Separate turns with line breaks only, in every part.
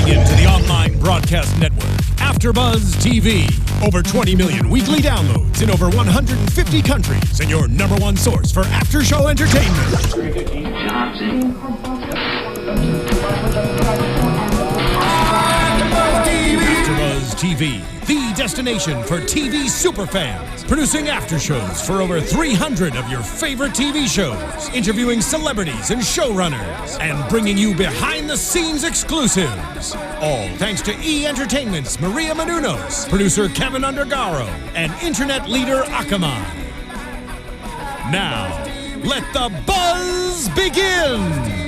Tuning in to the online broadcast network, AFTERBUZZ TV. Over 20 million weekly downloads in over 150 countries, and your number one source for after-show entertainment. AFTERBUZZ TV, the destination for TV superfans, producing after shows for over 300 of your favorite TV shows, interviewing celebrities and showrunners, and bringing you behind-the-scenes exclusives. All thanks to E! Entertainment's Maria Menounos, producer Kevin Undergaro, and internet leader Akamai. Now, let the buzz begin!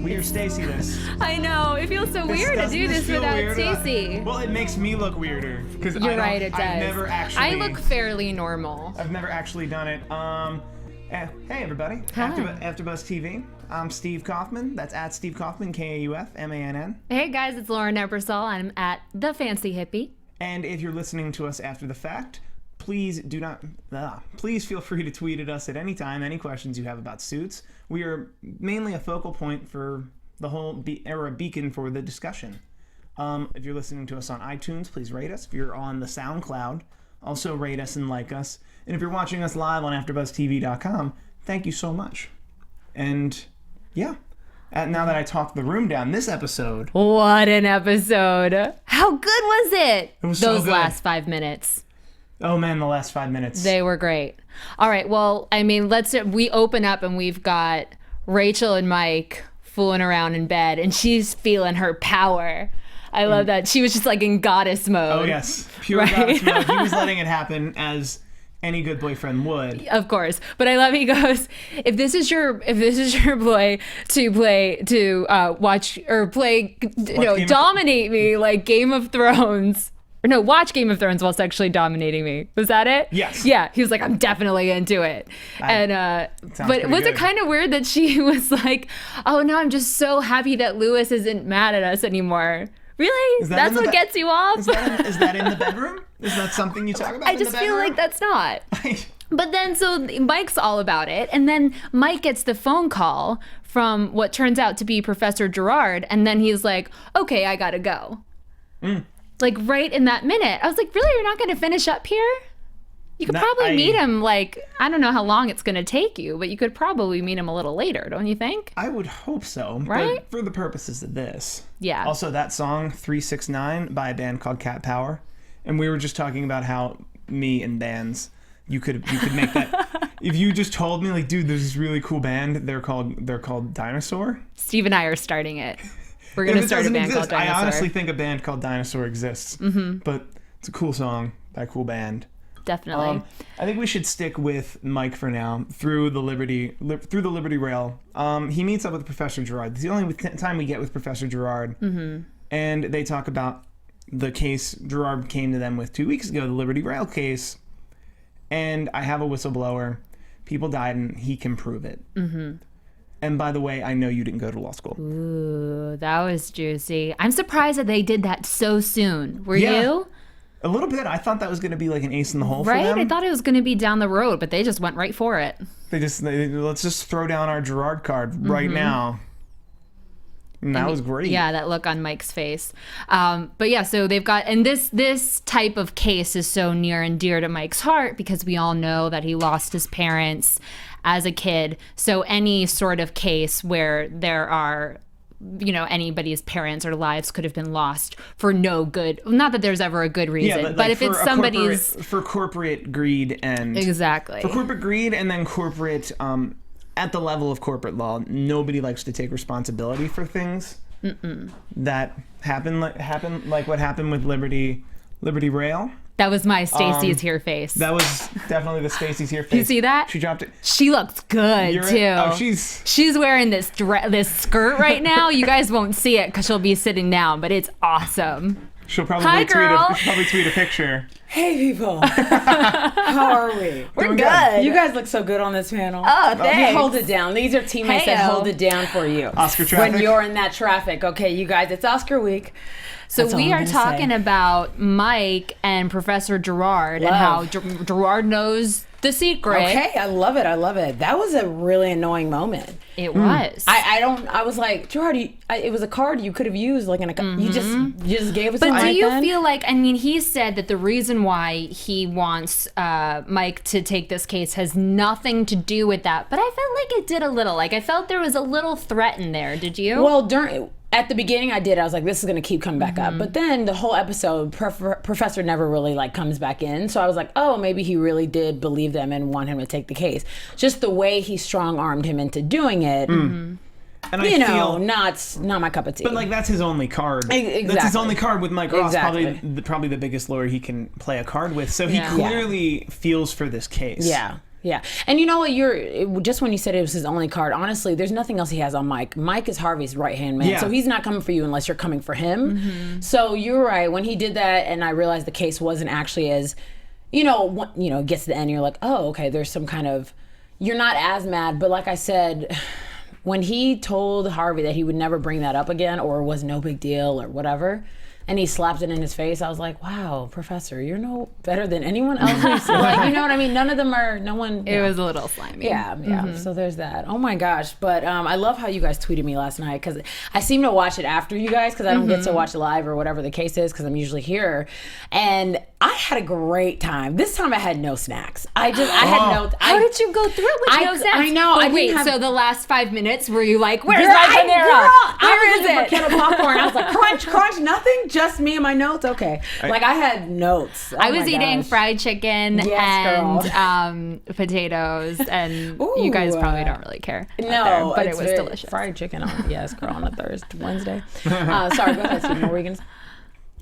Weird Stacy this.
I know. It feels so weird to do this without Stacy.
Well, it makes me look weirder.
You're right, it does.
I've never actually...
I look fairly normal.
I've never actually done it. Hey, everybody.
Hi.
AfterBuzz TV. I'm Steve Kauffmann. That's at Steve Kauffmann, K-A-U-F-M-A-N-N.
Hey, guys. It's Lauren Ebersol. I'm at The Fancy Hippie.
And if you're listening to us after the fact, please please feel free to tweet at us at any time, any questions you have about Suits. We are mainly a focal point for the whole or a beacon for the discussion. If you're listening to us on iTunes, please rate us. If you're on the SoundCloud, also rate us and like us. And if you're watching us live on AfterBuzzTV.com, thank you so much. And yeah, now that I talked the room down, this episode.
What an episode. How good was it?
It was so
Those
good.
last 5 minutes.
Oh man, the last 5 minutes.
They were great. All right, well, I mean, we open up and we've got Rachel and Mike fooling around in bed, and she's feeling her power. I love that. She was just like in goddess mode.
Oh yes, pure
right?
goddess mode. He was letting it happen as any good boyfriend would.
Of course, but I love he goes, if this is your boy to watch or play, dominate me like Game of Thrones. Or no, watch Game of Thrones while sexually dominating me. Was that it?
Yes.
Yeah, he was like, I'm definitely into it. But was it kind of weird that she was like, oh no, I'm just so happy that Lewis isn't mad at us anymore. Really? That's what gets you off?
Is that in the bedroom? Is that something you talk about
I just feel like that's not. But then, so Mike's all about it. And then Mike gets the phone call from what turns out to be Professor Gerard. And then he's like, okay, I gotta go. Like right in that minute. I was like, really? You're not going to finish up here? You could probably meet him like, I don't know how long it's going to take you, but you could probably meet him a little later, don't you think?
I would hope so.
Right?
But for the purposes of this.
Yeah.
Also, that song, 369, by a band called Cat Power. And we were just talking about how me and bands, you could make that. If you just told me, like, dude, there's this really cool band. They're called Dinosaur.
Steve and I are starting it. We're going to start a band called Dinosaur.
I honestly think a band called Dinosaur exists. But it's a cool song by a cool band.
Definitely.
I think we should stick with Mike for now through the Liberty Rail. He meets up with Professor Gerard. It's the only time we get with Professor Gerard. And they talk about the case Gerard came to them with 2 weeks ago, the Liberty Rail case. And I have a whistleblower. People died and he can prove it. And by the way, I know you didn't go to law school.
Ooh, that was juicy. I'm surprised that they did that so soon. Were you?
A little bit. I thought that was going to be like an ace in the hole for them.
Right? I thought it was going to be down the road, but they just went right for it.
Let's just throw down our Gerard card right now. And that was great.
Yeah, that look on Mike's face. But yeah, so they've got, and this type of case is so near and dear to Mike's heart because we all know that he lost his parents as a kid. So any sort of case where there are, anybody's parents or lives could have been lost for no good. Not that there's ever a good reason,
but
like if it's somebody's
for corporate greed and
exactly
for corporate greed and then corporate at the level of corporate law, nobody likes to take responsibility for things that happen like what happened with Liberty Rail.
That was my Stacy's here face.
That was definitely the Stacy's here face.
You see that?
She dropped it.
She looks good too. She's wearing this skirt right now. You guys won't see it because she'll be sitting down, but it's awesome.
She'll probably tweet a picture.
Hey people, how are we?
We're good.
You guys look so good on this panel.
Oh, thanks.
You hold it down. These are teammates that hold it down for you.
Oscar traffic.
When you're in that traffic. Okay, you guys, it's Oscar week.
So we are talking about Mike and Professor Gerard and how Gerard knows the secret.
Okay, I love it. I love it. That was a really annoying moment.
It was.
I was like, Gerard, it was a card you could have used like in a. You just gave us.
But do you feel like? I mean, he said that the reason why he wants Mike to take this case has nothing to do with that. But I felt like it did a little. Like I felt there was a little threat in there. Did you?
Well, at the beginning, I did. I was like, this is going to keep coming back up. But then the whole episode, Professor never really like comes back in. So I was like, oh, maybe he really did believe them and want him to take the case. Just the way he strong-armed him into doing it,
And I feel
not my cup of tea.
But like that's his only card.
Exactly.
That's his only card with Mike Ross.
Exactly.
Probably the biggest lawyer he can play a card with. So he clearly feels for this case.
Yeah. Yeah. And you know what, just when you said it was his only card, honestly, there's nothing else he has on Mike. Mike is Harvey's right-hand man.
Yeah.
So he's not coming for you unless you're coming for him. So you're right. When he did that and I realized the case wasn't actually as, gets to the end, you're like, oh, okay, there's some kind of, you're not as mad. But like I said, when he told Harvey that he would never bring that up again or was no big deal or whatever, and he slapped it in his face, I was like, wow, Professor, you're no better than anyone else. Like, you know what I mean? None of them are, no one.
It was a little slimy.
Yeah. So there's that. Oh my gosh. But I love how you guys tweeted me last night because I seem to watch it after you guys because I don't get to watch live or whatever the case is because I'm usually here. And I had a great time. This time I had no snacks. I had no.
How did you go through it with no snacks?
I know.
But wait, so the last 5 minutes were you like, where's
Girl,
my Panera?
Where is it? A can of popcorn. I was like, crunch, crunch, nothing. Just me and my notes. Okay. Like I had notes.
I was eating fried chicken
Yes,
and potatoes, and you guys probably don't really care.
No,
but it was delicious.
Fried chicken on on a Thursday, Wednesday. Sorry, go ahead, Steve. More vegans.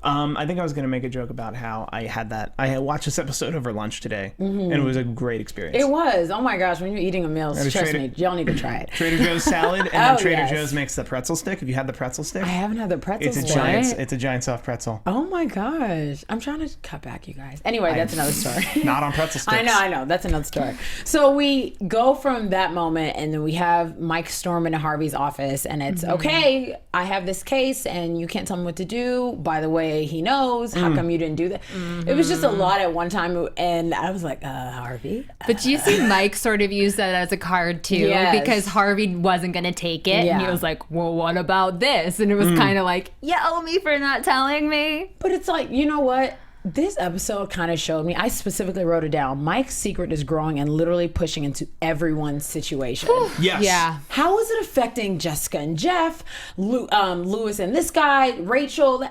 I think I was going to make a joke about how I had watched this episode over lunch today, and it was a great experience.
It was. Oh my gosh, when you're eating a meal, trust me, y'all need to try it.
Trader Joe's salad, and then Trader Joe's makes the pretzel stick. Have you had the pretzel stick?
I haven't had the pretzel stick.
It's a giant soft pretzel.
Oh my gosh. I'm trying to cut back, you guys. Anyway, that's another story.
Not on pretzel sticks.
I know. That's another story. So we go from that moment, and then we have Mike storm into Harvey's office, and it's, okay, I have this case, and you can't tell me what to do. By the way, he knows. How come you didn't do that? It was just a lot at one time, and I was like, Harvey?
But you see Mike sort of use that as a card, too, because Harvey wasn't going to take it, and he was like, well, what about this? And it was kind of like, yell me for not telling me.
But it's like, you know what? This episode kind of showed me, I specifically wrote it down, Mike's secret is growing and literally pushing into everyone's situation.
Yes.
Yeah.
How is it affecting Jessica and Jeff, Lewis and this guy, Rachel?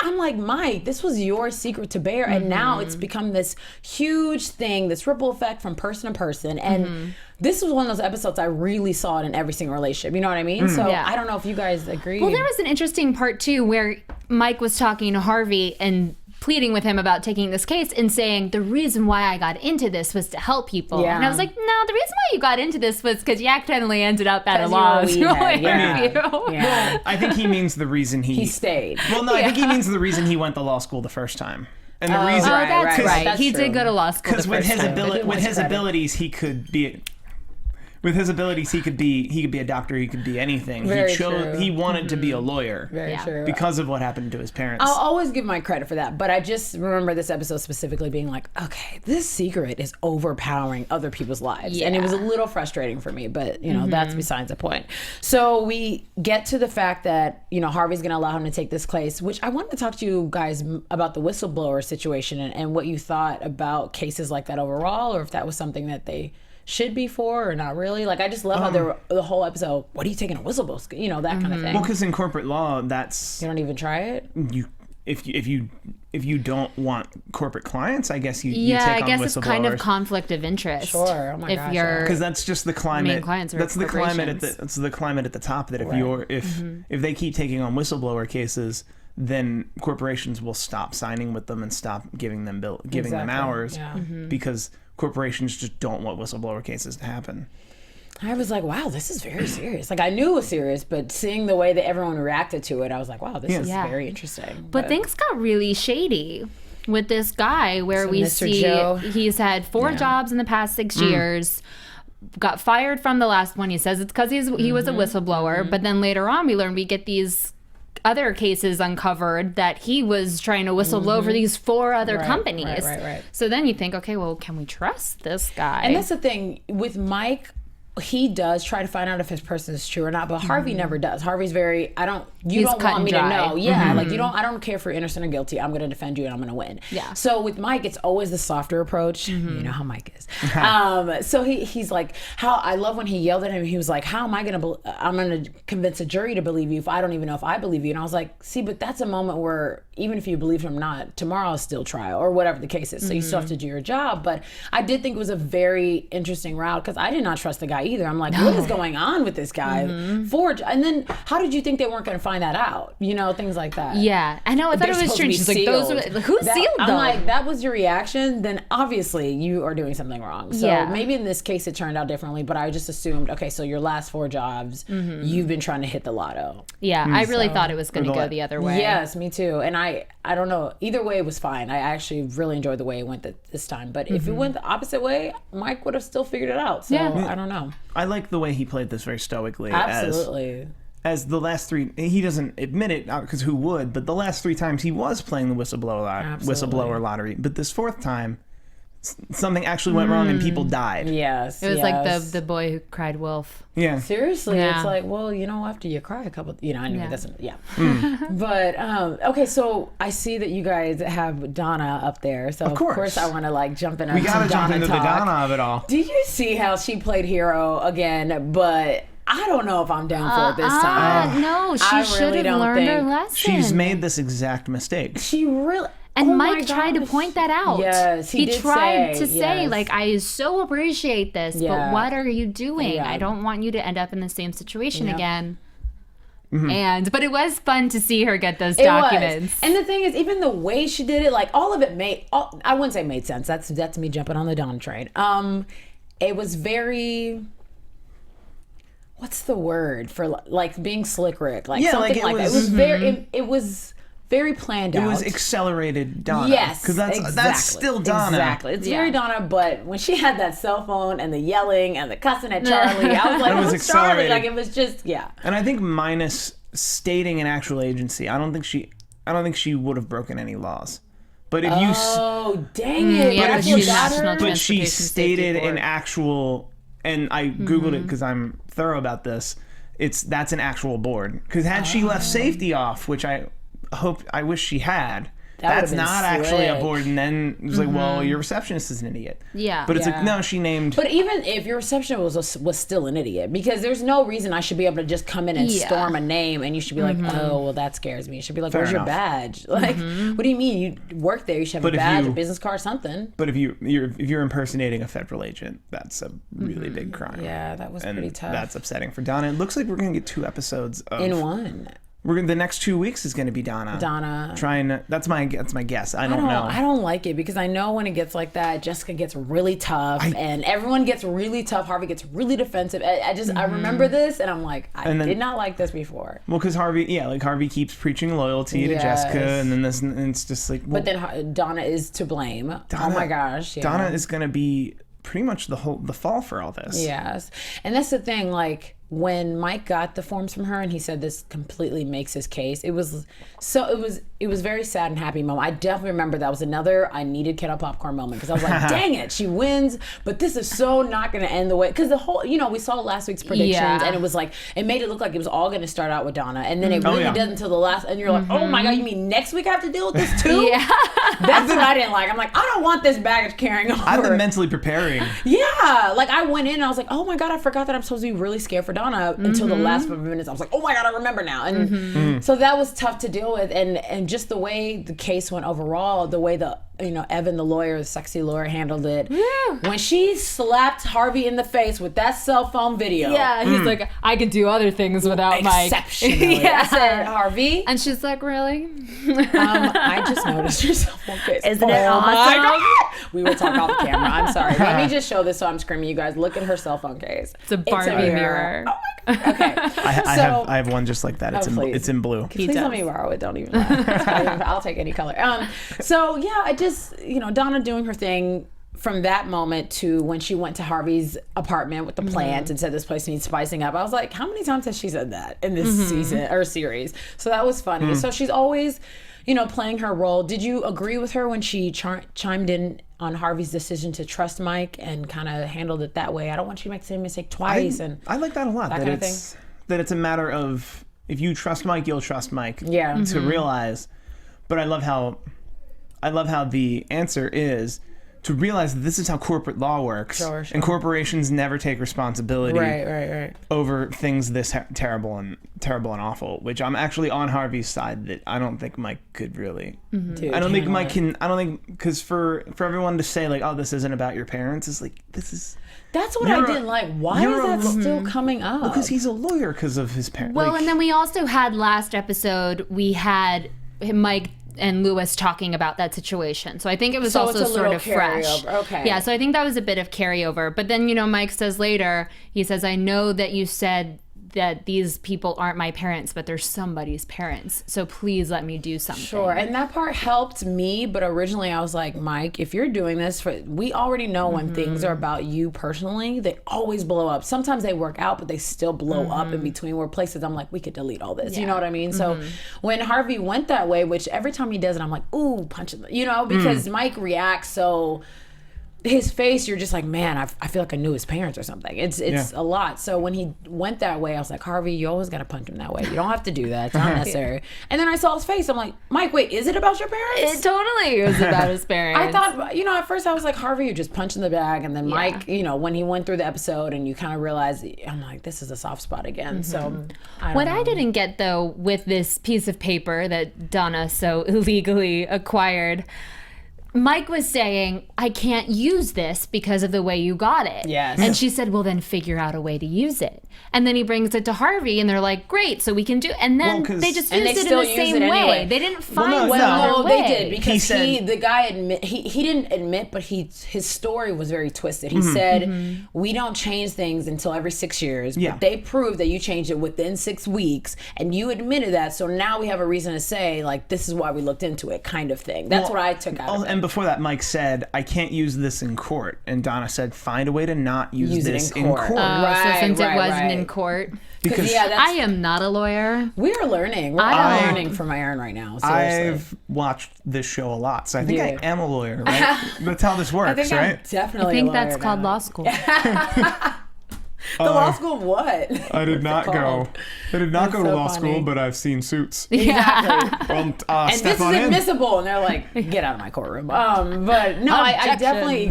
I'm like, Mike, this was your secret to bear, and now it's become this huge thing, this ripple effect from person to person. And this was one of those episodes I really saw it in every single relationship. You know what I mean? So I don't know if you guys agree.
Well, there was an interesting part, too, where Mike was talking to Harvey and pleading with him about taking this case and saying, the reason why I got into this was to help people.
Yeah.
And I was like, no, the reason why you got into this was because you accidentally ended up at a law school interview.
Well, I think he means the reason he
stayed.
Well, no, I think he means the reason he went to law school the first time. And the reason,
that's right.
That's
He
true.
did go to law school
because with his abilities, he could be. With his abilities, he could be a doctor. He could be anything.
Very
he chose.
true.
He wanted to be a lawyer.
Very true.
Because of what happened to his parents.
I'll always give Mike credit for that, but I just remember this episode specifically being like, okay, this secret is overpowering other people's lives. And it was a little frustrating for me, but that's besides the point. So we get to the fact that, Harvey's going to allow him to take this case, which I wanted to talk to you guys about the whistleblower situation and what you thought about cases like that overall, or if that was something that they should be for or not really. Like, I just love how the whole episode, what are you taking a whistleblower, that kind of thing.
Well, because in corporate law, that's...
You don't even try it?
If you don't want corporate clients, I guess you take on whistleblowers.
Yeah, I guess it's kind of conflict of interest.
Sure. Oh my gosh.
Because that's just the climate.
Main clients are
that's the climate at the top. That if they keep taking on whistleblower cases, then corporations will stop signing with them and stop giving them hours because corporations just don't want whistleblower cases to happen.
I was like, wow, this is very serious. Like, I knew it was serious, but seeing the way that everyone reacted to it, I was like, wow, this is very interesting.
But things got really shady with this guy where we
Mr.
see
Joe.
He's had 4 jobs in the past 6 years, got fired from the last one. He says it's because he was a whistleblower, but then later on we learn we get these other cases uncovered that he was trying to whistleblow for these 4 other companies.
Right.
So then you think, okay, well, can we trust this guy?
And that's the thing with Mike. He does try to find out if his person is true or not, but Harvey never does. Harvey's very, you don't want me to know. Yeah, like I don't care if you're innocent or guilty. I'm going to defend you and I'm going to win. Yeah. So with Mike, it's always the softer approach. You know how Mike is. So he's like, I love when he yelled at him. He was like, how am I going to, I'm going to convince a jury to believe you if I don't even know if I believe you. And I was like, see, but that's a moment where even if you believe him or not, tomorrow is still trial or whatever the case is. So you still have to do your job. But I did think it was a very interesting route because I did not trust the guy either. I'm like, what is going on with this guy? And then how did you think they weren't going to find that out? You know, things like that.
Yeah, I know. I thought it was strange. She's like, who sealed them?
I'm like, that was your reaction? Then obviously you are doing something wrong. So maybe in this case it turned out differently, but I just assumed, okay, so your last 4 jobs, you've been trying to hit the lotto.
Yeah, I really thought it was going to go the other way.
Yes, me too. And I don't know. Either way, it was fine. I actually really enjoyed the way it went this time. But if it went the opposite way, Mike would have still figured it out. So I don't know.
I like the way he played this very stoically.
Absolutely.
As the last 3, he doesn't admit it because who would? But the last 3 times he was playing the whistleblower lottery. But this 4th time, something actually went wrong and people died.
Yes,
it was like the boy who cried wolf.
Yeah,
seriously, it's like, well, after you cry a couple, I knew it doesn't. Yeah, but okay, so I see that you guys have Donna up there, so of course I want to jump in.
We gotta jump into the Donna of it all.
Did you see how she played hero again? But I don't know if I'm down for it this time.
No, she should have learned her lesson.
She's made this exact mistake.
She really.
And Mike tried to point that out.
Yes,
he tried to say, I so appreciate this, but what are you doing? I don't want you to end up in the same situation again. But it was fun to see her get those documents.
And the thing is, even the way she did it, all of it I wouldn't say made sense. That's me jumping on the Donna train. It was very, what's the word for being slick Rick? Something like that. It was very, it was very planned out.
It was accelerated Donna.
Yes,
because that's still Donna.
Exactly, it's very Donna. But when she had that cell phone and the yelling and the cussing at Charlie, I was like, it was accelerated. It was just
And I think minus stating an actual agency, I don't think she would have broken any laws. But if
dang it!
But she stated an actual, and I googled it because I'm thorough about this. That's an actual board. Because had she left safety off, which I wish she had. That's not actually a board. And then it was like, well, your receptionist is an idiot.
Yeah.
But it's like, no, she named.
But even if your receptionist was still an idiot, because there's no reason I should be able to just come in and storm a name and you should be like, oh, well, that scares me. You should be like, where's your badge? Like, what do you mean? You work there, you should have a badge, a business card, something.
But if you're impersonating a federal agent, that's a really big crime.
Yeah, that was pretty tough.
That's upsetting for Donna. It looks like we're going to get 2 episodes
in one.
The next 2 weeks is going to be Donna. That's my guess. I don't know.
I don't like it because I know when it gets like that, Jessica gets really tough and everyone gets really tough. Harvey gets really defensive. I remember this and I'm like, I did not like this before.
Well, because Harvey keeps preaching loyalty to Jessica, and then it's just like.
But then Donna is to blame. Oh my gosh. Yeah.
Donna is going to be pretty much the fall for all this.
Yes, and that's the thing. When Mike got the forms from her and he said this completely makes his case, it was very sad and happy moment. I definitely remember that was another I needed kettle popcorn moment because I was like, dang it, she wins, but this is so not going to end the way, because the whole, we saw last week's predictions and it was like, it made it look like it was all going to start out with Donna, and then it really did until the last, and you're like, oh my God, you mean next week I have to deal with this too?
Yeah.
That's what I didn't like. I'm like, I don't want this baggage carrying over.
I've been mentally preparing.
Yeah, I went in and I was like, oh my God, I forgot that I'm supposed to be really scared for Donna until the last 5 minutes. I was like, oh my God, I remember now. And so that was tough to deal with, and just the way the case went overall, the way Evan, the lawyer, the sexy lawyer, handled it. Yeah. When she slapped Harvey in the face with that cell phone video.
Yeah, he's like, I can do other things without Mike.
Exceptionally. I said, Harvey.
And she's like, really?
I just noticed your cell phone case.
Isn't it awesome?
My God. We will talk off camera. I'm sorry. Let me just show this so I'm screaming. You guys, look at her cell phone case.
It's a Barbie mirror.
Oh my God. Okay.
I have one just like that. It's in blue.
Please let me borrow it. Don't even laugh. I'll take any color. So yeah, I just, Donna doing her thing. from that moment to when she went to Harvey's apartment with the plant and said this place needs spicing up, I was like, how many times has she said that in this season or series? So that was funny. So she's always, playing her role. Did you agree with her when she chimed in on Harvey's decision to trust Mike and kind of handled it that way? I don't want you to make the same mistake twice.
I like that a lot. That it's a matter of, if you trust Mike, you'll trust Mike.
Yeah.
To realize. But I love how the answer is to realize that this is how corporate law works.
Sure.
And corporations never take responsibility
right.
over things this terrible and awful, which I'm actually on Harvey's side, that I don't think Mike could really.
Dude,
I don't think Mike can. I don't think, because for everyone to say like, oh, this isn't about your parents, is like, this is.
That's what I didn't like. Why is that still coming up?
Because he's a lawyer because of his parents.
Well, and then we also had last episode, we had Mike and Lewis talking about that situation. So I think it was also sort of fresh.
Okay.
Yeah, so I think that was a bit of carryover. But then, Mike says later, he says, I know that you said that these people aren't my parents, but they're somebody's parents. So please let me do something.
Sure. And that part helped me, but originally I was like, Mike, if you're doing this, we already know when things are about you personally, they always blow up. Sometimes they work out, but they still blow up in between, where places I'm like, we could delete all this. You know what I mean? So when Harvey went that way, which every time he does it, I'm like, ooh, punch him, because Mike reacts so... his face, you're just like, man, I feel like I knew his parents or something. It's a lot. So when he went that way, I was like, Harvey, you always got to punch him that way. You don't have to do that. It's not necessary. And then I saw his face. I'm like, Mike, wait, is it about your parents?
It totally was about his parents.
I thought, at first I was like, Harvey, you just punch in the bag. And then Mike, when he went through the episode and you kind of realize, I'm like, this is a soft spot again. So
What I didn't get, though, with this piece of paper that Donna so illegally acquired, Mike was saying, I can't use this because of the way you got it.
Yes.
And she said, well, then figure out a way to use it. And then he brings it to Harvey, and they're like, great, so we can do. And then they just used it in the same way.
Anyway.
They didn't find some
no,
other way.
they did, because the guy he didn't admit, but his story was very twisted. He said, we don't change things until every 6 years, but they proved that you changed it within 6 weeks, and you admitted that, so now we have a reason to say, like, this is why we looked into it, kind of thing. That's what I took out of it.
And before that, Mike said, I can't use this in court. And Donna said, find a way to not use this in court.
So since it wasn't in court.
Because
I am not a lawyer.
We are learning. We're all learning from Aaron right now. Seriously.
I've watched this show a lot, so I think I am a lawyer, right? That's how this works,
I think
right?
I'm definitely
I think
a lawyer
that's called law school.
The law school of what?
I did not go. I did not go to law school, but I've seen Suits.
Exactly.
Well,
and
step
this
on
is
in.
admissible, and they're like, "Get out of my courtroom." But no, I definitely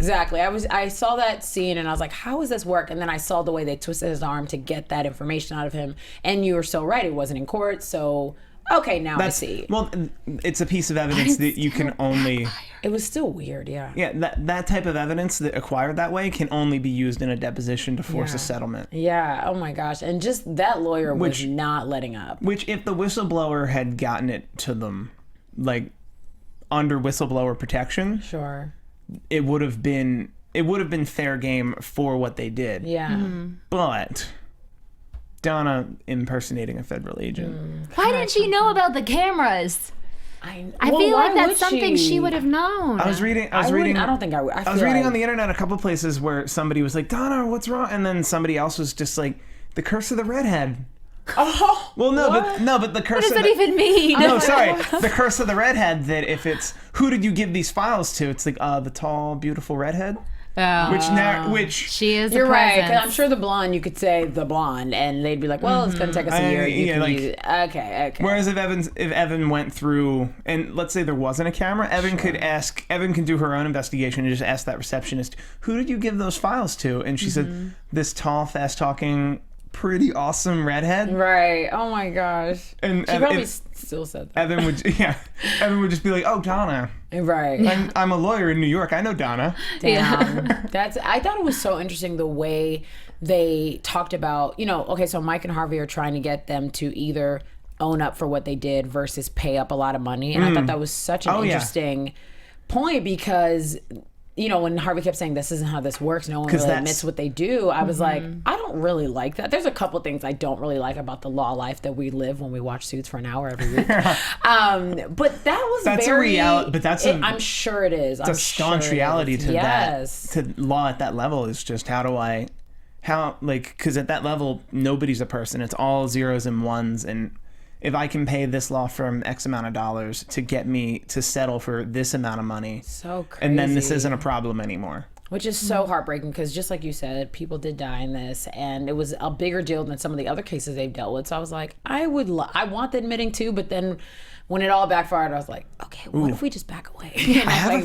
I saw that scene, and I was like, "How does this work?" And then I saw the way they twisted his arm to get that information out of him. And you were so right; it wasn't in court. So okay, now I see.
Well, it's a piece of evidence that you can only.
It was still weird, yeah.
Yeah, that type of evidence that acquired that way can only be used in a deposition to force a settlement.
Yeah, oh my gosh. And just that lawyer was not letting up.
Which, if the whistleblower had gotten it to them, like, under whistleblower protection,
sure,
it would have been fair game for what they did.
Yeah.
But Donna impersonating a federal agent.
Why didn't she know about the cameras? I feel like that's something she would have known.
I was reading. I don't think I would. I was reading on the internet a couple places where somebody was like, "Donna, what's wrong?" And then somebody else was just like, "The curse of the redhead."
Oh.
Well, but the curse.
What does that even mean?
No, sorry. The curse of the redhead. That if it's who did you give these files to? It's like the tall, beautiful redhead. Which
she is.
You're right. Because I'm sure the blonde, you could say the blonde, and they'd be like, "Well, it's gonna take us a year." Okay.
Whereas if Evan went through, and let's say there wasn't a camera, Evan can do her own investigation and just ask that receptionist, "Who did you give those files to?" And she said, "This tall, fast-talking, pretty awesome redhead."
Right. Oh my gosh. And she probably still said that.
Evan would just be like, "Oh, Donna."
Right.
I'm a lawyer in New York. I know Donna.
Damn. I thought it was so interesting the way they talked about, okay, so Mike and Harvey are trying to get them to either own up for what they did versus pay up a lot of money. And I thought that was such an interesting point because when Harvey kept saying this isn't how this works, no one really admits what they do, I was like, I don't don't really like that. There's a couple things I don't really like about the law life that we live when we watch Suits for an hour every week. But that's
a reality. But
I'm sure it is.
It's a staunch reality to that. To law at that level is just because at that level nobody's a person. It's all zeros and ones, and if I can pay this law firm X amount of dollars to get me to settle for this amount of money,
so crazy.
And then this isn't a problem anymore.
Which is so heartbreaking because just like you said, people did die in this, and it was a bigger deal than some of the other cases they've dealt with. So I was like, I want the admitting too, but then when it all backfired, I was like, okay, what if we just back away?
I have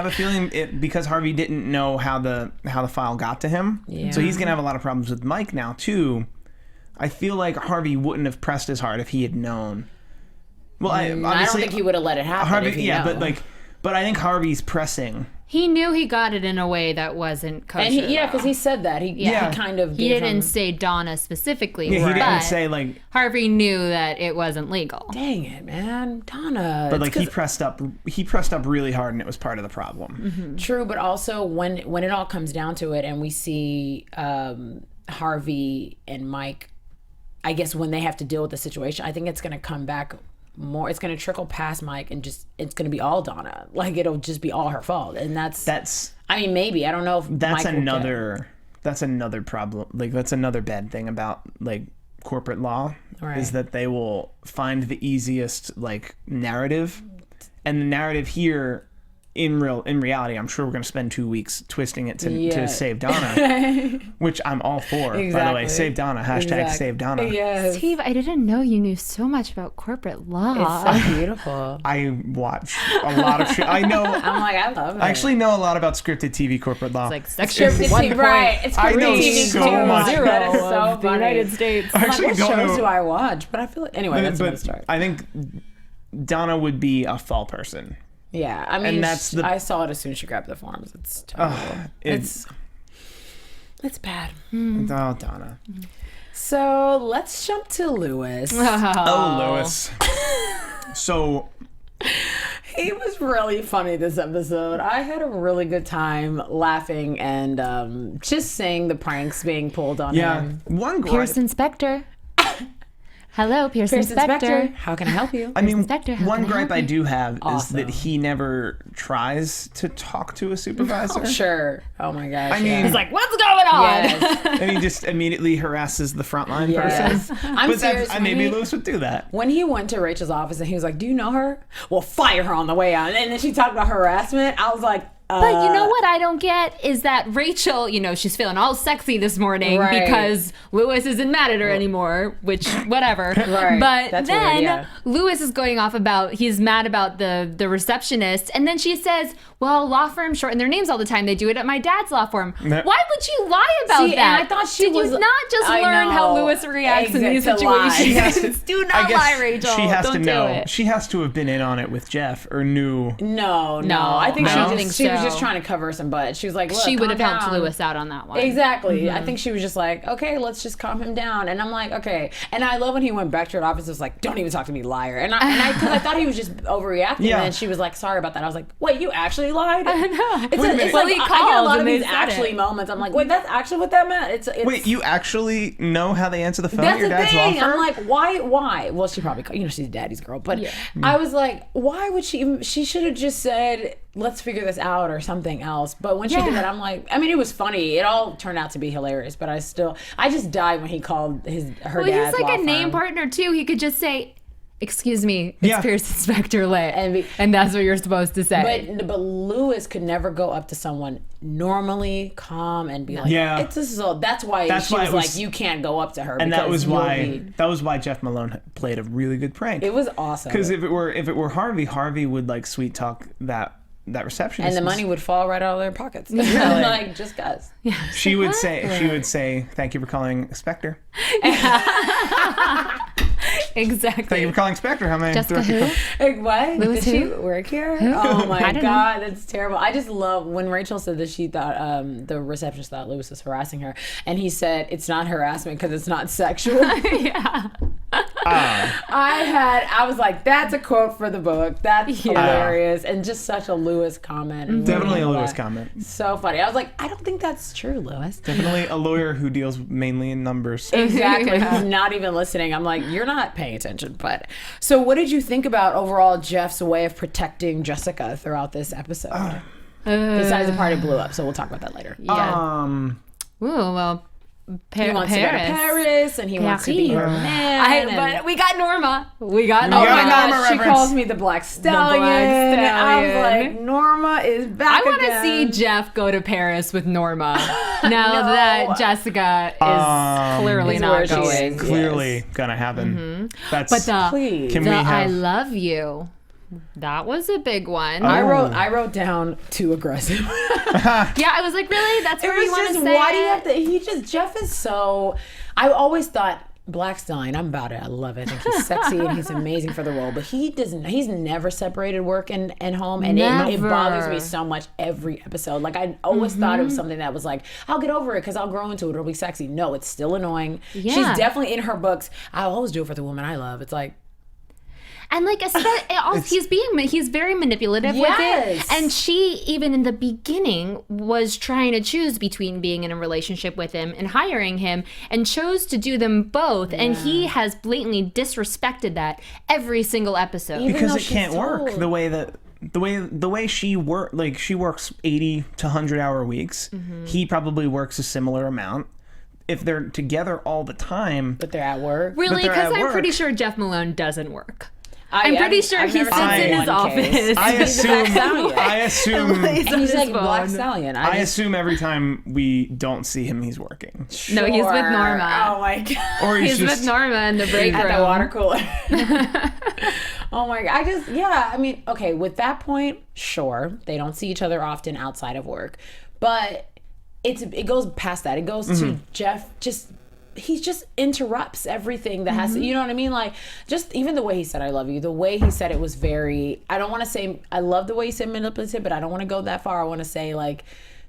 a feeling because Harvey didn't know how the file got to him, so he's gonna have a lot of problems with Mike now too. I feel like Harvey wouldn't have pressed as hard if he had known. Well, I don't
think he would have let it happen.
But I think Harvey's pressing.
He knew he got it in a way that wasn't kosher.
And because he said that. He kind of
He didn't say Donna specifically.
Yeah, he didn't say like...
Harvey knew that it wasn't legal.
Dang it, man. Donna.
But like he pressed up really hard, and it was part of the problem.
Mm-hmm.
True, but also when it all comes down to it and we see Harvey and Mike, I guess when they have to deal with the situation, I think it's going to come back more. It's going to trickle past Mike, and it's going to be all Donna. Like it'll just be all her fault, and that's. I mean, maybe I don't know if
that's another problem. Like that's another bad thing about like corporate law is that they will find the easiest like narrative, and the narrative here. In reality, I'm sure we're going to spend 2 weeks twisting it to save Donna, which I'm all for, by the way. Save Donna, hashtag save Donna.
Yes.
Steve, I didn't know you knew so much about corporate law.
It's so beautiful.
I watch a lot of shit. I know.
I'm like, I love it.
I actually know a lot of TV TV corporate law.
It's like section 1.
Right. It's
I know so much.
That is so
the United States.
I actually
what shows do I watch? But I feel like, anyway, that's a start.
I think Donna would be a fall person.
Yeah, I mean, I saw it as soon as she grabbed the forms. It's terrible. It's bad.
Oh, Donna.
So let's jump to Lewis.
Lewis. So
he was really funny this episode. I had a really good time laughing and just seeing the pranks being pulled on him.
Pearson Specter. Hello, Pearson Specter.
How can I help you?
I mean, one gripe I do have is that he never tries to talk to a supervisor.
Oh, sure. Oh my gosh.
I mean,
he's like, what's going on?
Yes.
And he just immediately harasses the frontline person.
I'm serious.
Maybe Lewis would do that.
When he went to Rachel's office and he was like, do you know her? Well, fire her on the way out. And then she talked about harassment. I was like,
but you know what I don't get is that Rachel, she's feeling all sexy this morning because Lewis isn't mad at her anymore, which, whatever.
Right.
But
that's
then
weird,
Lewis is going off about, he's mad about the receptionist. And then she says, well, law firms shorten their names all the time. They do it at my dad's law firm. Why would you lie about that?
And I thought
Did you not just learn how Lewis reacts in these situations? Do not lie, Rachel.
She has
Don't
to
do
know.
it.
She has to have been in on it with Jeff or knew.
No. I think she was just trying to cover some butt. She was like, look,
she would have
calm
helped
down.
Lewis out on that one.
Exactly. I think she was just like, okay, let's just calm him down. And I'm like, okay. And I love when he went back to her office. It was like, don't even talk to me, liar. And I thought he was just overreacting. Yeah. And then she was like, sorry about that. I was like, wait, you actually lied?
I know.
It's
well,
like,
he
I
called
get a lot of
and
these
they said
actually
it.
moments. I'm like, wait, that's actually what that meant? It's
wait, you actually know how they answer the phone
that's
at your
the
dad's law
thing.
firm?
I'm like, why? Well, she probably, she's daddy's girl. But I was like, why would she should have just said, let's figure this out or something else. But when she did that, I'm like, I mean, it was funny. It all turned out to be hilarious. But I just died when he called her dad's
he's like
law
a name
firm.
partner too. He could just say, excuse me, it's Pearson Specter Lit. And that's what you're supposed to say.
But Lewis could never go up to someone normally, calm, and be like, that's why she was like, you can't go up to her.
And that was why Jeff Malone played a really good prank.
It was awesome.
Because if it were Harvey would like sweet talk that receptionist,
and the money would fall right out of their pockets. Like just cuz.
Yeah.
She would say, thank you for calling Specter.
Exactly.
Thank you for calling Specter. How may
Jessica who?
What?
Lewis
Did she
who?
work here?
Who?
Oh my
I don't
God,
know.
that's terrible. I just love when Rachel said that she thought the receptionist thought Lewis was harassing her, and he said it's not harassment because it's not sexual.
Yeah.
I was like, that's a quote for the book. That's hilarious. And just such a Lewis comment. And
Definitely a Lewis comment.
So funny. I was like, I don't think that's true, Lewis.
Definitely a lawyer who deals mainly in numbers.
Exactly. Who's not even listening. I'm like, you're not paying attention. But so what did you think about overall Jeff's way of protecting Jessica throughout this episode? Besides the part it blew up. So we'll talk about that later.
Yeah. Ooh, well,
he wants to go to Paris, and he wants to be her man.
But we got Norma. We got
got
Norma.
a Norma
She
reference.
calls me the Black Stallion. And I was like, Norma is back
I want to
again.
see Jeff go to Paris with Norma. Now that Jessica is clearly
Is
not
where she
going.
is.
Clearly gonna happen. That's
But the
Please.
Can
the
we have-
I love you. That was a big one.
I wrote down too aggressive.
Yeah, I was like, really? That's
It
where you
was
want to
just,
say
why do you
it?
have to, Jeff is so, I always thought, Black Stallion, I'm about it. I love it. I think he's sexy and he's amazing for the role. But he's never separated work and home. And it
Never.
bothers me so much every episode. Like, I always thought it was something that was like, I'll get over it because I'll grow into it. It'll be sexy. No, it's still annoying.
Yeah.
She's definitely in her books. I'll always do it for the woman I love. It's like,
And like, he's very manipulative with
Yes.
it. And she, even in the beginning, was trying to choose between being in a relationship with him and hiring him, and chose to do them both. And he has blatantly disrespected that every single episode.
Even
because
though
it can't
she's
work
told.
the way she works 80 to 100-hour weeks. He probably works a similar amount. If they're together all the time,
but they're at work.
Really?
they're
Because
at
I'm
work.
pretty sure Jeff Malone doesn't work. I'm pretty sure
I've
he
never
sits
seen
in his
one
office.
case.
I
He's the Black
assume
Stallion.
I assume
He's on
He's
his
like Black
phone.
Stallion.
I assume every time we don't see him, he's working.
No, he's with
Sure.
Norma.
Oh my god.
Or
He's
just
with Norma in the break
At
room.
the water cooler. Oh my god. I mean, okay, with that point, sure, they don't see each other often outside of work. But it goes past that. It goes to Jeff he just interrupts everything that has to, you know what I mean? Like, just even the way he said I love you, the way he said it was very, I don't want to say, I love the way he said manipulative, but I don't want to go that far. I want to say, like,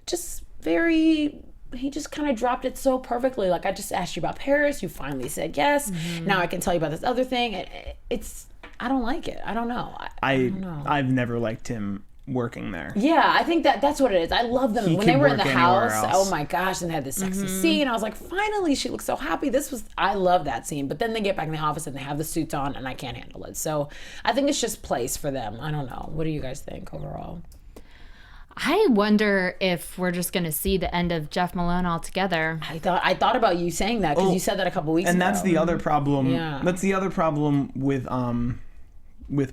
just very, he just kind of dropped it so perfectly. Like, I just asked you about Paris, you finally said yes. Now I can tell you about this other thing. It's, I don't like it. I don't know. I don't know.
I've never liked him working there.
Yeah, I think that's what it is. I love them
He
when they
could
were in the
work anywhere
house.
else.
Oh my gosh, and they had this sexy scene. I was like, finally, she looks so happy. I love that scene. But then they get back in the office and they have the suits on, and I can't handle it. So I think it's just place for them. I don't know. What do you guys think overall?
I wonder if we're just going to see the end of Jeff Malone altogether.
I thought about you saying that because you said that a couple weeks ago.
And that's the other problem.
Yeah.
That's the other problem with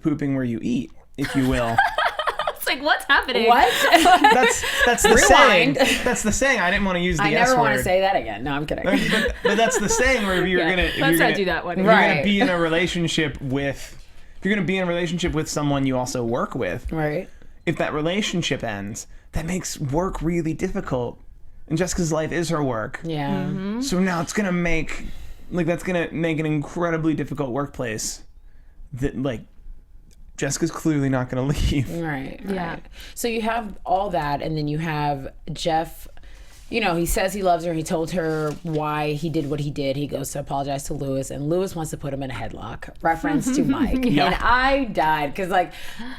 pooping where you eat, if you will.
It's like, what's happening?
What?
That's the saying.
Rewind.
That's the saying. I didn't want to use the
I
S
never want
word.
to say that again. No, I'm kidding.
But that's the saying where if you're
Let's not do that one.
If you're
Right.
gonna be in a relationship with someone you also work with,
Right.
if that relationship ends, that makes work really difficult. And Jessica's life is her work.
Yeah.
So now it's gonna make an incredibly difficult workplace that Jessica's clearly not gonna leave.
Right.
Yeah.
So you have all that, and then you have Jeff. You know, he says he loves her. He told her why he did what he did. He goes to apologize to Lewis, and Lewis wants to put him in a headlock. Reference to Mike.
Yeah.
And I died because, like,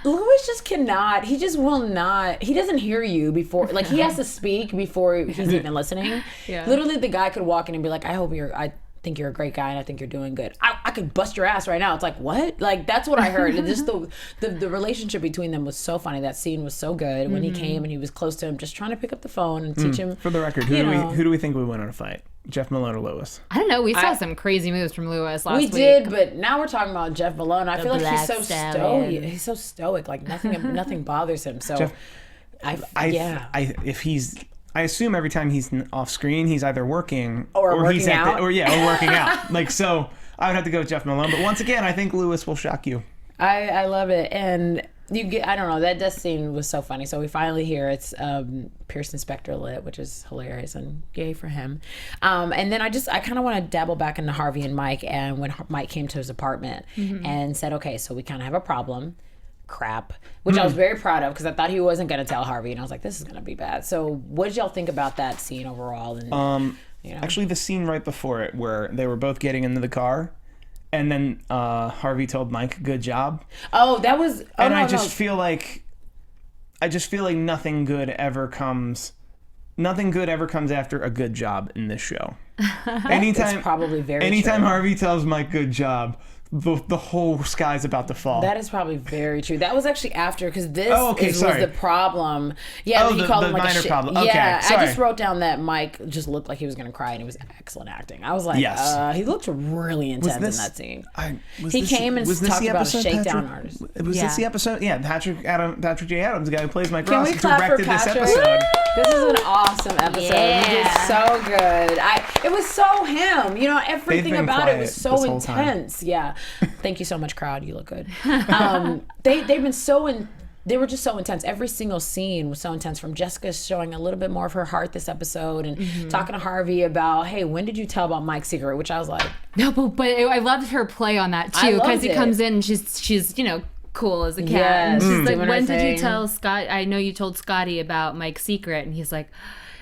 Lewis just cannot. He just will not. He doesn't hear you before. Like, he has to speak before he's even listening.
Yeah.
Literally, the guy could walk in and be like, I think you're a great guy and I think you're doing good. I could bust your ass right now. It's like, what? Like, that's what I heard. And just the relationship between them was so funny. That scene was so good when he came and he was close to him, just trying to pick up the phone and teach him.
For the record, who do we think would win in a fight? Jeff Malone or Lewis?
I don't know. We saw some crazy moves from Lewis last week.
We did, but now we're talking about Jeff Malone. I feel like he's
Black
so
Stallion.
stoic. He's so stoic. Like, nothing bothers him. So,
I assume every time he's off screen, he's either working
Or
he's
working out.
or working out. Like, so I would have to go with Jeff Malone. But once again, I think Lewis will shock you.
I love it. And I don't know, that death scene was so funny. So we finally hear it's Pearson Specter lit, which is hilarious and yay for him. And then I kind of want to dabble back into Harvey and Mike, and when Mike came to his apartment and said, okay, so we kind of have a problem. Crap, which I was very proud of because I thought he wasn't going to tell Harvey, and I was like, this is going to be bad. So what did y'all think about that scene overall? And
Actually, the scene right before it where they were both getting into the car and then Harvey told Mike, "Good job."
Oh, that was. Oh,
And
no,
I just feel like nothing good ever comes after a good job in this show.
That's probably very
Anytime
true.
Harvey tells Mike "good job," the whole sky's about to fall.
That is probably very true. That was actually after, because this was
sorry.
the problem. Yeah,
Oh,
he
the
called him like
minor
a shit.
problem. Okay,
Yeah,
sorry.
I just wrote down that Mike just looked like he was going to cry, and it was excellent acting. I was like,
Yes.
he looked really intense in that scene. He came and talked about a shakedown artist.
Was this the episode? Yeah, Patrick J. Adams, the guy who plays Mike
Can
Ross,
we clap for
directed this
Patrick?
episode.
This is an awesome episode. He did so good. It was so him. You know, everything
been
about it was
quiet
so
this whole time.
intense. Yeah. Thank you so much, crowd. You look good. They've been so they were just so intense. Every single scene was so intense, from Jessica showing a little bit more of her heart this episode and talking to Harvey about, hey, when did you tell about Mike's secret? Which I was like,
No, but I loved her play on that
I
too, because
loved
he
it.
comes in and she's cool as a cat.
Yes,
And she's
doing
like,
her
when did you
thing.
tell Scott? I know you told Scotty about Mike's secret, and he's like.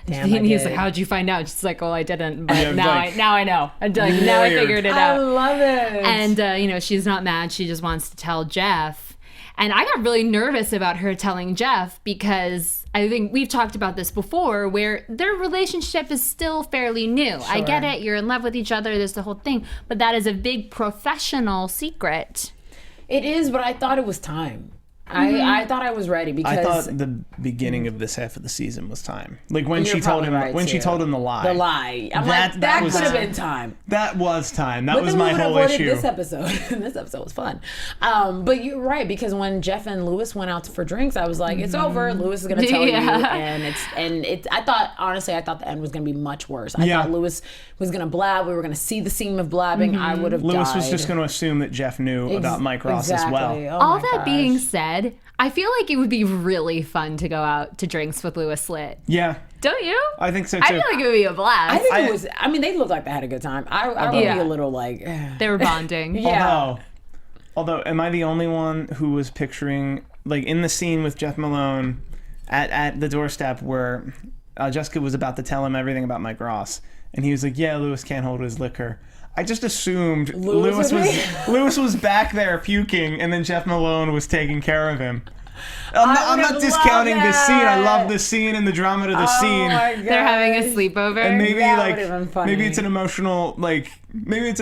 Damn,
and he's
I
like,
did.
"How'd you find out?" She's like, "Well, I didn't, but
Yeah,
now
like,
I know. And like, now I
weird.
figured it
I
out."
love it.
And she's not mad. She just wants to tell Jeff. And I got really nervous about her telling Jeff, because I think we've talked about this before, where their relationship is still fairly new. I get it. You're in love with each other. There's the whole thing. But that is a big professional secret.
It is, but I thought it was time. I thought I was ready, because
I thought the beginning of this half of the season was time. Like when
You're
she told him
probably right,
she
too.
told him the lie.
The lie. I'm
That-
like,
that
that
was
could have
time.
been time.
That was time. That
But
was
then
my
we would have
whole
avoided
issue.
this episode. This episode was fun. But you're right, because when Jeff and Lewis went out for drinks, I was like, it's over. Lewis is gonna tell you, and it's. I thought, honestly, the end was gonna be much worse. I thought Lewis was gonna blab. We were gonna see the scene of blabbing. I would have.
Lewis was
died.
just going to assume that Jeff knew about Mike Ross as well.
Exactly. Oh
All
my
that
gosh.
being said, I feel like it would be really fun to go out to drinks with Lewis Lit.
Yeah,
Don't you?
I think so too.
I feel like it would be a blast.
I think it was. I mean, they looked like they had a good time. I would be a little like.
They were bonding.
Yeah.
Although, am I the only one who was picturing, like, in the scene with Jeff Malone at the doorstep where Jessica was about to tell him everything about Mike Ross, and he was like, "Yeah, Lewis can't hold his liquor." I just assumed Lewis was back there puking, and then Jeff Malone was taking care of him. I'm not discounting this scene. I love this scene and the drama to the scene.
My God.
They're having a sleepover.
And maybe
That would've been funny.
maybe it's an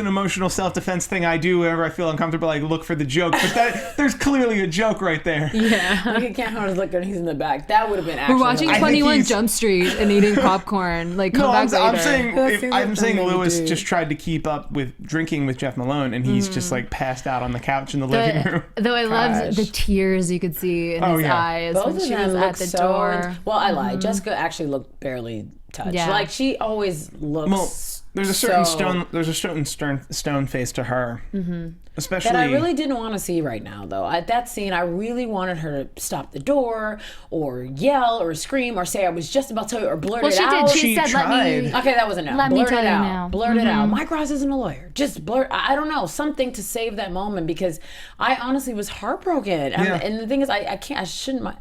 emotional self-defense thing I do whenever I feel uncomfortable. I look for the joke, but there's clearly a joke right there.
Yeah.
Like he can't hold his liquor and he's in the back. That would have been actually.
We're watching
I think
21
he's-
Jump Street and eating popcorn. Like, come
No,
back
I'm
later.
saying
That's the
I'm saying
thing they
Lewis
do.
just tried to keep up with drinking with Jeff Malone, and he's just like passed out on the couch in the living room.
Though I loved the
Gosh.
tears you could see in his eyes
Both
when
of
she
them
was
look
at the
so
door.
well, I lied. Jessica actually looked barely touched.
Yeah.
Like she always looks.
Well, there's a certain
so-
stone face to her, especially.
that I really didn't want to see right now, though. At that scene, I really wanted her to stop the door, or yell, or scream, or say I was just about to, or blurt
Well,
it
she
out.
did. She
She
said, "Let me."
tried.
Okay, that was a no.
Let me
blurt
tell
it
you
out.
now.
Blurt it out. Mike Ross isn't a lawyer. Just blurt. I don't know, something to save that moment, because I honestly was heartbroken.
Yeah.
And the thing is, I shouldn't.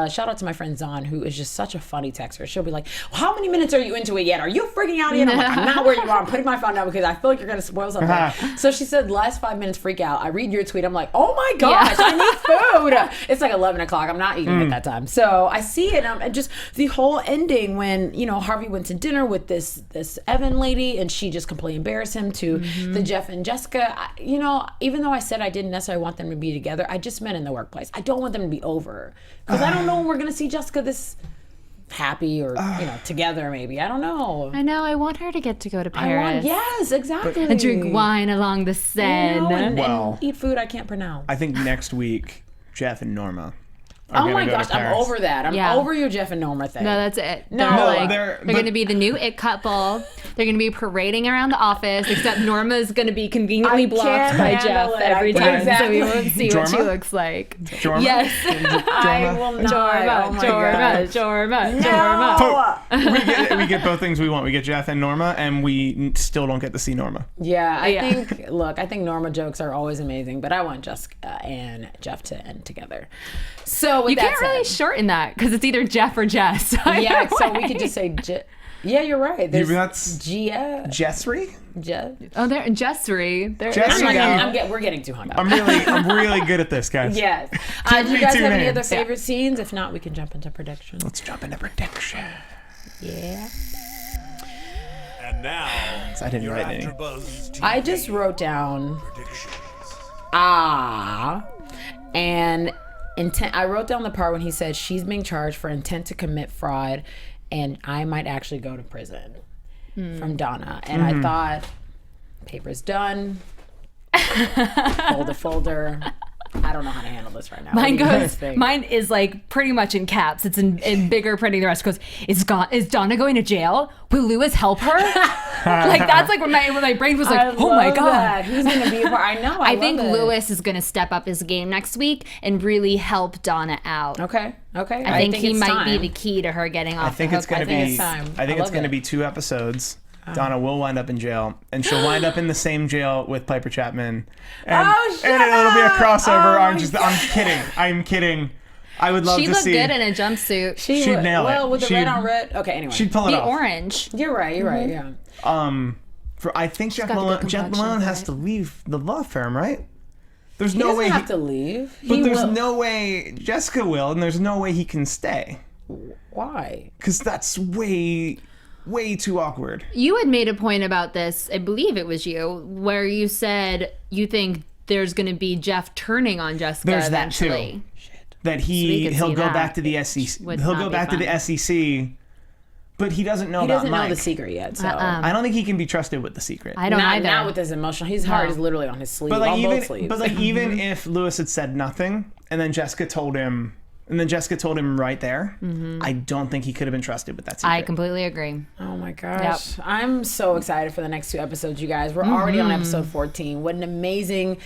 Shout out to my friend Zon, who is just such a funny texter. She'll be like, "How many minutes are you into it yet? Are you freaking out yet?" I'm like, "I'm not where you are. I'm putting my phone down because I feel like you're gonna spoil something." So she said, "Last 5 minutes, freak out." I read your tweet. I'm like, "Oh my gosh, I need food." It's like 11 o'clock. I'm not eating at that time. So I see it, and just the whole ending when Harvey went to dinner with this Evan lady, and she just completely embarrassed him to the Jeff and Jessica. Even though I said I didn't necessarily want them to be together, I just meant in the workplace. I don't want them to be over, because I don't know when we're gonna see Jessica this happy or together. Maybe I don't know.
I know. I want her to get to go to Paris.
Yes, exactly.
And drink wine along the Seine.
and
Well,
eat food I can't pronounce.
I think next week Jeff and Norma.
Oh my gosh, I'm over that. I'm
Yeah.
over your Jeff and Norma thing.
No, that's it.
No,
They're going to be the new it couple. They're going to be parading around the office, except Norma's going to be conveniently
I
blocked
can't
by
handle
Jeff
it.
every
I
time,
can't.
so we won't see what she
Jorma?
looks like.
Jorma?
Yes.
I will not. Oh my gosh.
Jorma.
we get both things we want. We get Jeff and Norma, and we still don't get to see Norma.
Yeah, I think Norma jokes are always amazing, but I want Jessica and Jeff to end together. So with
You
that
can't really
said,
shorten that because it's either Jeff or Jess.
yeah,
Either
so we
way.
could just say Yeah, you're right. There's
that's
Jessry.
Oh, they're Jessry.
We're getting too hung up.
I'm really good at this, guys.
Yes. Do you guys have any other favorite scenes? If not, we can jump into predictions.
Let's jump into prediction.
Yeah.
And now,
I didn't write any.
I just wrote down and intent. I wrote down the part when he said she's being charged for intent to commit fraud, and I might actually go to prison from Donna. And I thought, paper's done. Fold a folder. I don't know how to handle this right now.
Mine is like pretty much in caps. It's in bigger printing. The rest goes, is Donna going to jail? Will Lewis help her? Like that's like when my brain was like, oh my God.
That. Who's going to be a part? I know.
I think Lewis is going to step up his game next week and really help Donna out.
Okay.
I think he might be the key to her getting off the hook.
I think it's going to be 2 episodes. Donna will wind up in jail, and she'll wind up in the same jail with Piper Chapman. And it'll be a crossover. I'm kidding. I would love to see.
She looked good in a jumpsuit.
She'd nail it.
Well, with the red on red. Okay, anyway.
She'd pull it off.
The orange.
You're right. Yeah.
I think Jeff Malone has to leave the law firm, right? There's no way
he doesn't have to leave.
But there's no way Jessica will, and there's no way he can stay.
Why?
Because that's way too awkward.
You had made a point about this, I believe it was you, where you said you think there's going to be Jeff turning on Jessica eventually.
That he'll go back to the SEC. He'll go back to the SEC, but he doesn't know about Mike. He doesn't know
the secret yet, so
I don't think he can be trusted with the secret.
I don't either.
Not with his emotional. His heart is literally on his sleeve. Both sleeves.
But like even if Lewis had said nothing, and then Jessica told him right there, I don't think he could have been trusted with that secret.
I completely agree.
Oh my gosh. Yep. I'm so excited for the next 2 episodes, you guys. We're already on episode 14. What an amazing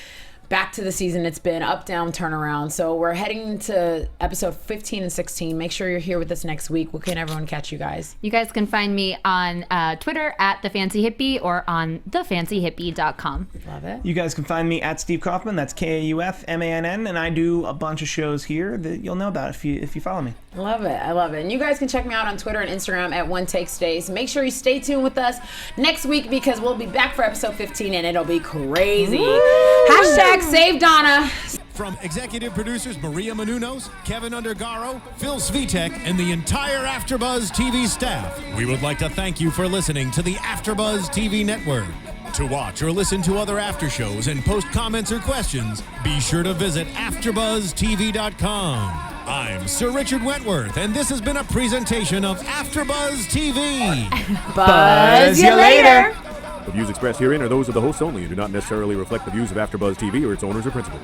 back to the season it's been, up, down, turnaround. So we're heading to episode 15 and 16. Make sure you're here with us next week. Where can everyone catch you guys?
You guys can find me on Twitter at @TheFancyHippie or on thefancyhippie.com.
Love it.
You guys can find me at Steve Kauffmann. That's KAUFMANN, and I do a bunch of shows here that you'll know about if you follow me.
Love it. I love it. And you guys can check me out on Twitter and Instagram at OneTakeStace. Make sure you stay tuned with us next week because we'll be back for episode 15 and it'll be crazy. Hashtag Save Donna.
From executive producers Maria Menounos, Kevin Undergaro, Phil Svitek, and the entire AfterBuzz TV staff, we would like to thank you for listening to the AfterBuzz TV network. To watch or listen to other after shows and post comments or questions, be sure to visit AfterBuzzTV.com. I'm Sir Richard Wentworth, and this has been a presentation of AfterBuzz TV.
Buzz you later.
The views expressed herein are those of the hosts only and do not necessarily reflect the views of AfterBuzz TV or its owners or principals.